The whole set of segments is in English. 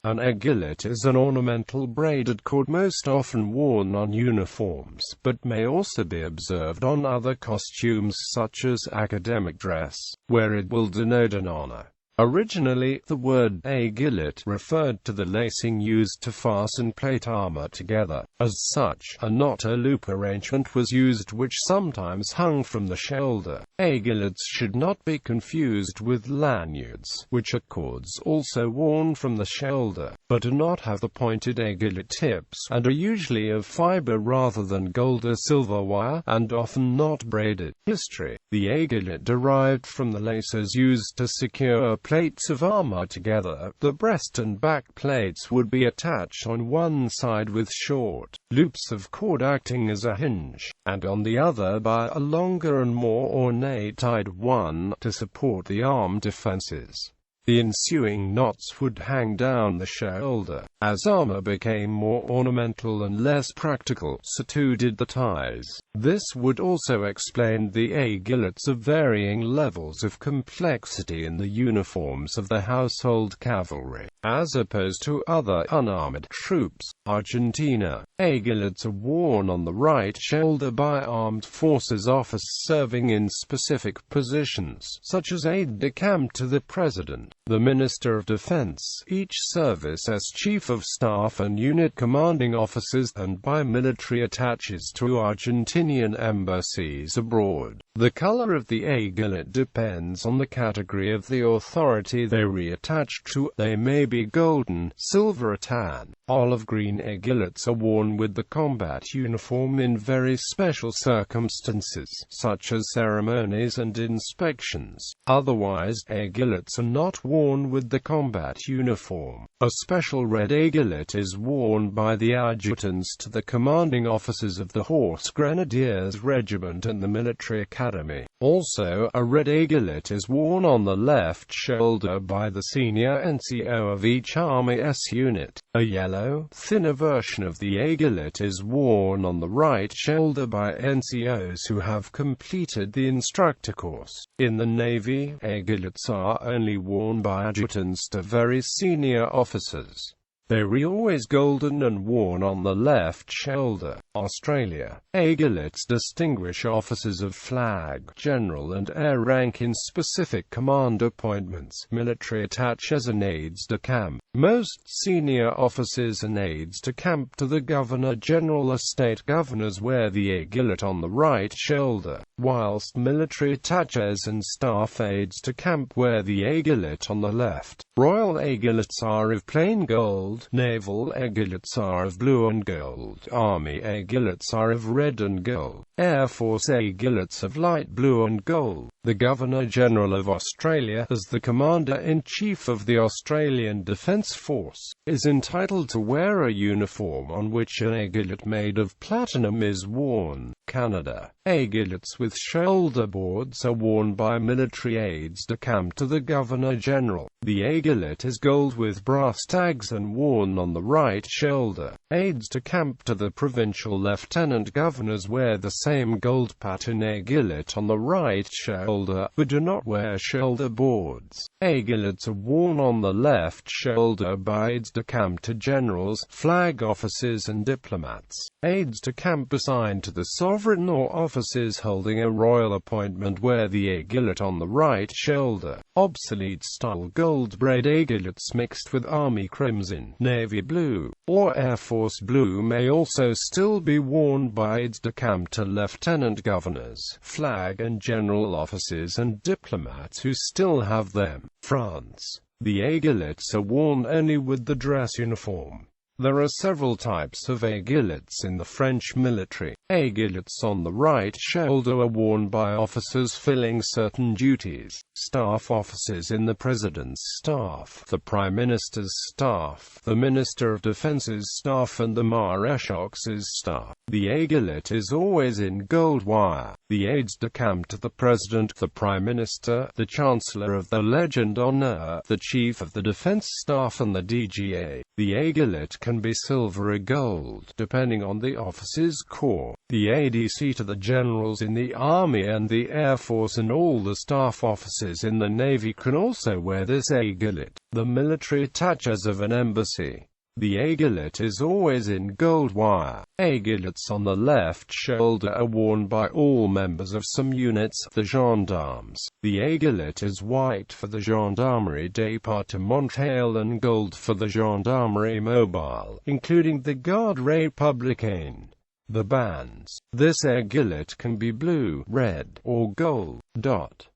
An aiguillette is an ornamental braided cord most often worn on uniforms, but may also be observed on other costumes such as academic dress, where it will denote an honor. Originally, the word aiguillette referred to the lacing used to fasten plate armor together. As such, a knot or loop arrangement was used which sometimes hung from the shoulder. Aiguillettes should not be confused with lanyards, which are cords also worn from the shoulder, but do not have the pointed aiguillette tips, and are usually of fibre rather than gold or silver wire, and often not braided. History. The aiguillette derived from the laces used to secure plates of armor together. The breast and back plates would be attached on one side with short loops of cord acting as a hinge, and on the other by a longer and more ornate tied one to support the arm defenses. The ensuing knots would hang down the shoulder. As armor became more ornamental and less practical, so too did the ties. This would also explain the aiguillettes of varying levels of complexity in the uniforms of the household cavalry, as opposed to other unarmored troops. Argentina. Aiguillettes are worn on the right shoulder by armed forces officers serving in specific positions, such as aide-de-camp to the president, the Minister of Defense, each service as Chief of Staff and unit commanding officers, and by military attaches to Argentinian embassies abroad. The color of the aiguillette depends on the category of the authority they reattach to. They may be golden, silver or tan. Olive green aiguillettes are worn with the combat uniform in very special circumstances, such as ceremonies and inspections. Otherwise, aiguillettes are not worn with the combat uniform. A special red aiguillette is worn by the adjutants to the commanding officers of the Horse Grenadiers Regiment and the Military Academy. Also, a red aiguillette is worn on the left shoulder by the senior NCO of each Army S unit. A yellow, thinner version of the aiguillette is worn on the right shoulder by NCOs who have completed the instructor course. In the Navy, aiguillettes are only worn by adjutants to very senior officers. They are always golden and worn on the left shoulder. Australia. Aiguillettes distinguish officers of flag, general and air rank in specific command appointments, military attaches and aides-de-camp. Most senior officers and aides-de-camp to the Governor-General or state governors wear the aiguillette on the right shoulder, whilst military attaches and staff aides-de-camp wear the aiguillette on the left. Royal aiguillettes are of plain gold, naval aiguillettes are of blue and gold, army aiguillettes are of red and gold, Air Force aiguillettes of light blue and gold. The Governor-General of Australia, as the Commander-in-Chief of the Australian Defence Force, is entitled to wear a uniform on which an aiguillette made of platinum is worn. Canada. Aiguillettes with shoulder boards are worn by military aides-de-camp to the Governor-General. The aiguillette is gold with brass tags and worn on the right shoulder. Aides-de-camp to the provincial lieutenant governors wear the same gold pattern aiguillette on the right shoulder, but do not wear shoulder boards. Aiguillettes are worn on the left shoulder by aides-de-camp to generals, flag officers and diplomats. Aides-de-camp assigned to the sovereign or officers holding a royal appointment wear the aiguillette on the right shoulder. Obsolete style gold braid aiguillettes mixed with army crimson, navy blue, or Air Force blue may also still be worn by aides-de-camp to lieutenant governors, flag and general officers and diplomats who still have them. France. The aiguillettes are worn only with the dress uniform. There are several types of aiguillettes in the French military. Aiguillettes on the right shoulder are worn by officers filling certain duties. Staff officers in the President's staff, the Prime Minister's staff, the Minister of Defence's staff and the Maréchaux's staff. The aiguillette is always in gold wire. The aides-de-camp to the President, the Prime Minister, the Chancellor of the Legion d'Honneur, the Chief of the Defense Staff and the DGA The aiguillette can be silver or gold, depending on the officer's corps. The ADC to the generals in the Army and the Air Force and all the staff officers in the Navy can also wear this aiguillette. The military attaches of an embassy. The aiguillette is always in gold wire. Aiguillettes on the left shoulder are worn by all members of some units, the gendarmes. The aiguillette is white for the Gendarmerie Départementale and gold for the Gendarmerie Mobile, including the Garde Républicaine. The bands. This aiguillette can be blue, red, or gold.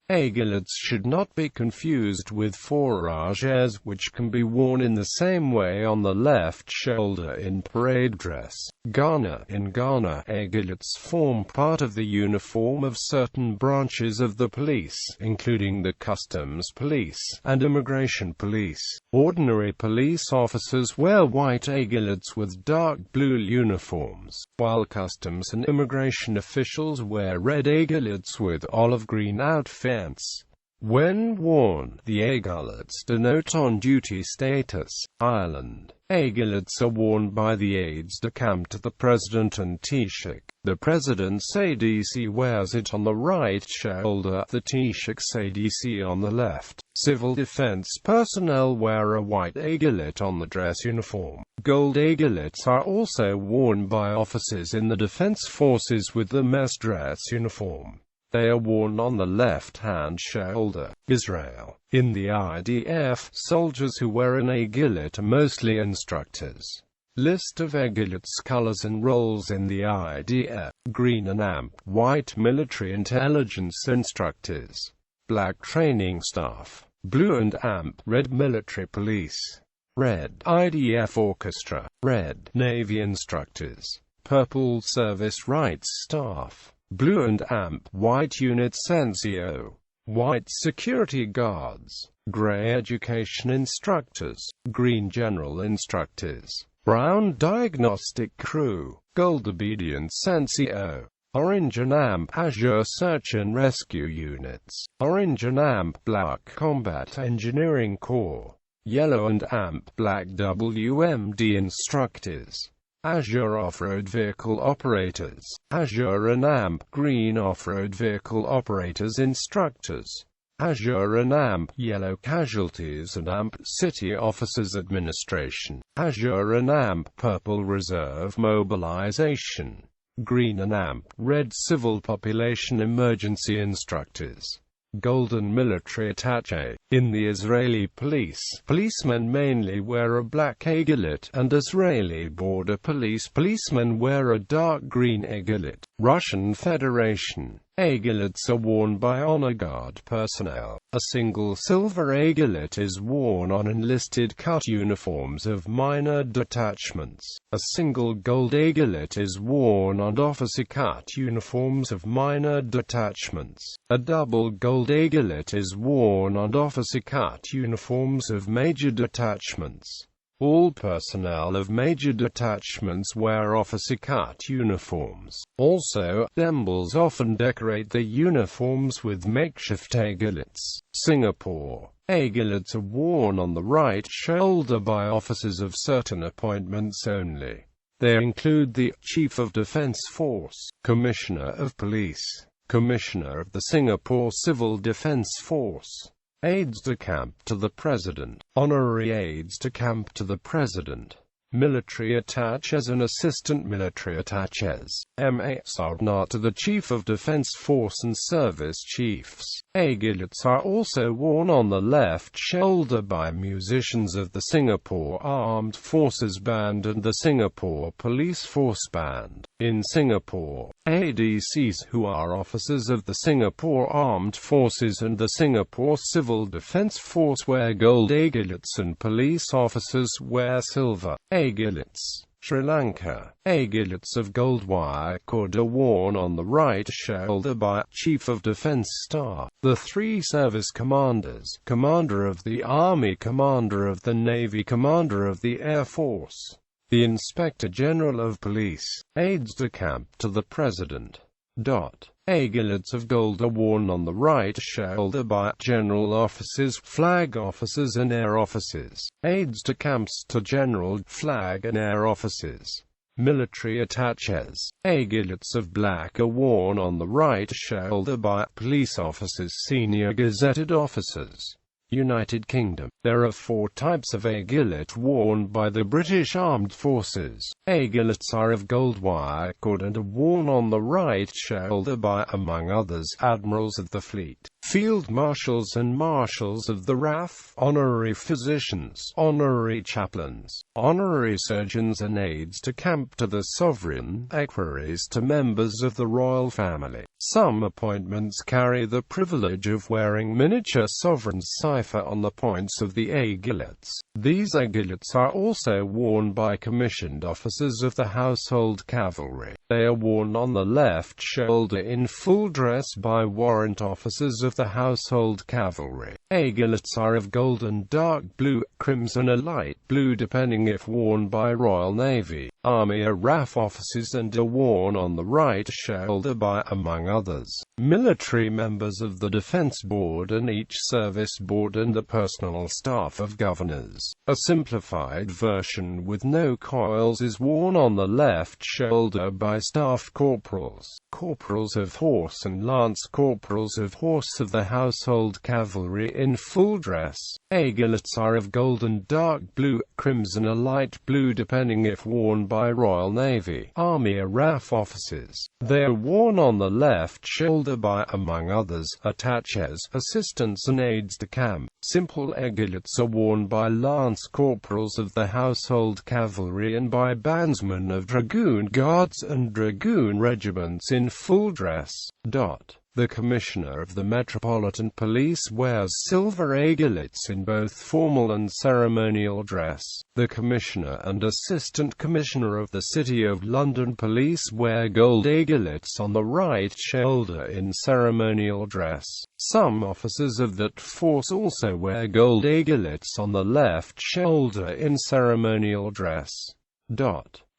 Aiguillettes should not be confused with fourragères, which can be worn in the same way on the left shoulder in parade dress. In Ghana, aiguillettes form part of the uniform of certain branches of the police, including the customs police and immigration police. Ordinary police officers wear white aiguillettes with dark blue uniforms, while customs and immigration officials wear red aiguillettes with olive-green outfits. When worn, the aiguillettes denote on-duty status. Ireland. Aiguillettes are worn by the aides-de-camp to the President and Taoiseach. The President's ADC wears it on the right shoulder, the Taoiseach's ADC on the left. Civil defense personnel wear a white aiguillette on the dress uniform. Gold aiguillettes are also worn by officers in the defense forces with the mess dress uniform. They are worn on the left-hand shoulder. Israel. In the IDF, soldiers who wear an aiguillette are mostly instructors. List of aiguillettes colors and roles in the IDF. Green and amp, white military intelligence instructors. Black training staff. Blue and amp, red military police. Red, IDF orchestra. Red, Navy instructors. Purple service rights staff. Blue and amp, white units NCO. White security guards. Gray education instructors. Green general instructors. Brown diagnostic crew. Gold obedience NCO. Orange and amp, azure search and rescue units. Orange and amp, black combat engineering corps. Yellow and amp, black WMD instructors. Azure off-road vehicle operators. Azure and amp, green off-road vehicle operators instructors. Azure and amp, yellow casualties and amp, city officers administration. Azure and amp, purple reserve mobilization. Green and amp, red civil population emergency instructors. Golden military attaché. In the Israeli police, policemen mainly wear a black aiguillette, and Israeli border policemen wear a dark green aiguillette. Russian Federation. Aiguillettes are worn by honor guard personnel. A single silver aiguillette is worn on enlisted cut uniforms of minor detachments. A single gold aiguillette is worn on officer cut uniforms of minor detachments. A double gold aiguillette is worn on officer cut uniforms of major detachments. All personnel of major detachments wear officer cut uniforms. Also, thimbles often decorate their uniforms with makeshift aiguillettes. Singapore. Aiguillettes are worn on the right shoulder by officers of certain appointments only. They include the Chief of Defence Force, Commissioner of Police, Commissioner of the Singapore Civil Defence Force, aides-de-camp to the President, honorary aides-de-camp to the President, military attaches and assistant military attaches, MA to the Chief of Defence Force and service chiefs. Aiguillettes are also worn on the left shoulder by musicians of the Singapore Armed Forces Band and the Singapore Police Force Band. In Singapore, ADCs who are officers of the Singapore Armed Forces and the Singapore Civil Defence Force wear gold aiguillettes and police officers wear silver aiguillettes. Sri Lanka. Aiguillettes of gold wire cord are worn on the right shoulder by Chief of Defence Staff. The three service commanders, Commander of the Army, Commander of the Navy, Commander of the Air Force, the Inspector General of Police, aides-de-camp to the President. Aiguillettes of gold are worn on the right shoulder by general officers, flag officers and air officers, aides-de-camp to general, flag and air officers. Military attaches. Aiguillettes of black are worn on the right shoulder by police officers, senior gazetted officers. United Kingdom. There are 4 types of aiguillet worn by the British Armed Forces. Aiguillettes are of gold wire cord and are worn on the right shoulder by, among others, admirals of the fleet, field marshals and marshals of the RAF, honorary physicians, honorary chaplains, honorary surgeons and aides-de-camp to the sovereign, equerries to members of the royal family. Some appointments carry the privilege of wearing miniature sovereign's cipher on the points of the aiguillettes. These aiguillettes are also worn by commissioned officers of the household cavalry. They are worn on the left shoulder in full dress by warrant officers of the household cavalry. Aiguillettes are of gold and dark blue, crimson or light blue depending if worn by Royal Navy, Army or RAF officers and are worn on the right shoulder by, among others, military members of the Defense Board and each service board and the personal staff of governors. A simplified version with no coils is worn on the left shoulder by staff corporals, corporals of horse and lance corporals of horse of the household cavalry in full dress. Aiguillettes are of gold and dark blue, crimson or light blue depending if worn by Royal Navy, Army or RAF officers. They are worn on the left shoulder by, among others, attaches, assistants and aides-de-camp. Simple aiguillettes are worn by lance corporals of the household cavalry and by bandsmen of dragoon guards and dragoon regiments in full dress. The Commissioner of the Metropolitan Police wears silver aiguillettes in both formal and ceremonial dress. The Commissioner and Assistant Commissioner of the City of London Police wear gold aiguillettes on the right shoulder in ceremonial dress. Some officers of that force also wear gold aiguillettes on the left shoulder in ceremonial dress.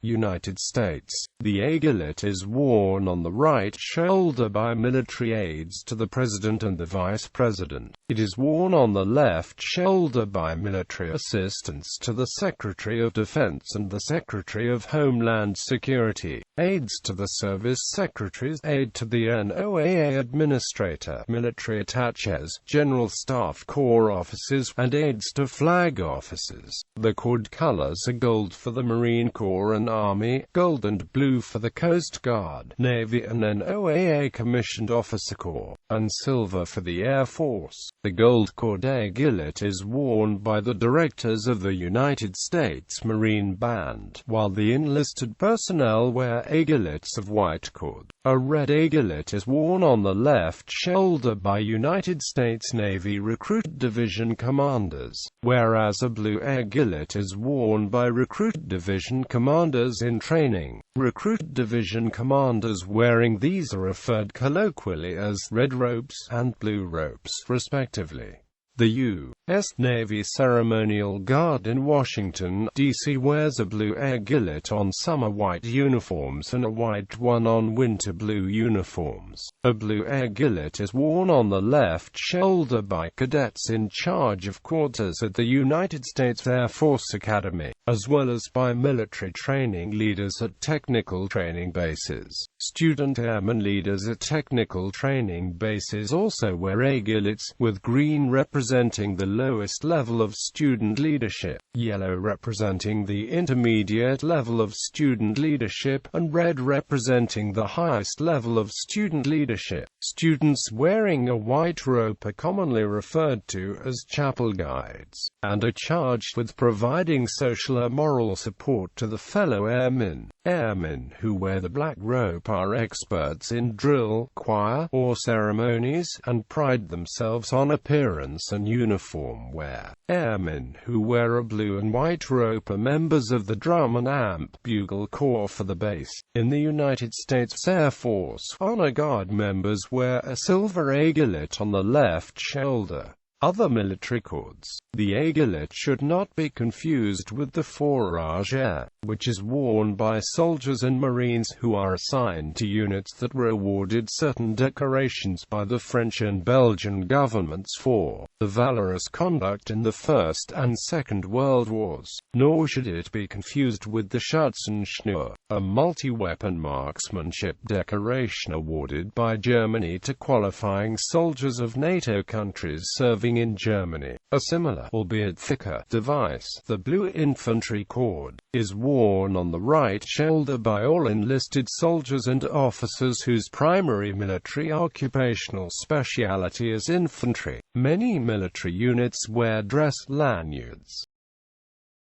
United States. The aiguillet is worn on the right shoulder by military aides to the President and the Vice President. It is worn on the left shoulder by military assistants to the Secretary of Defense and the Secretary of Homeland Security, aides to the Service Secretaries, aide to the NOAA Administrator, military attaches, General Staff Corps officers, and aides to flag officers. The chord colors are gold for the Marine Corps and Army, gold and blue for the Coast Guard, Navy and NOAA Commissioned Officer Corps, and silver for the Air Force. The gold chord aiguillet is worn by the directors of the United States Marine Band, while the enlisted personnel wear aiguillettes of white chord. A red aiguillet is worn on the left shoulder by United States Navy Recruit Division commanders, whereas a blue aiguillet is worn by Recruit Division commanders in training. Recruit Division commanders wearing these are referred colloquially as red ropes and blue ropes, respectively. The U.S. Navy Ceremonial Guard in Washington, D.C. wears a blue aiguillet on summer white uniforms and a white one on winter blue uniforms. A blue aiguillet is worn on the left shoulder by cadets in charge of quarters at the United States Air Force Academy, as well as by military training leaders at technical training bases. Student airmen leaders at technical training bases also wear aiguillettes, with green representing the lowest level of student leadership, yellow representing the intermediate level of student leadership, and red representing the highest level of student leadership. Students wearing a white rope are commonly referred to as chapel guides, and are charged with providing social or moral support to the fellow airmen. Airmen who wear the black rope are experts in drill, choir, or ceremonies, and pride themselves on appearance and uniform wear. Airmen who wear a blue and white rope are members of the Drum and Amp Bugle Corps for the base. In the United States Air Force, Honor Guard members wear a silver aiguillet on the left shoulder. Other military cords. The aiguillette should not be confused with the fourragère, which is worn by soldiers and marines who are assigned to units that were awarded certain decorations by the French and Belgian governments for the valorous conduct in the First and Second World Wars. Nor should it be confused with the Schützenschnur, a multi-weapon marksmanship decoration awarded by Germany to qualifying soldiers of NATO countries serving in Germany. A similar, albeit thicker, device, the blue Infantry Cord, is worn on the right shoulder by all enlisted soldiers and officers whose primary military occupational specialty is infantry. Many military units wear dress lanyards.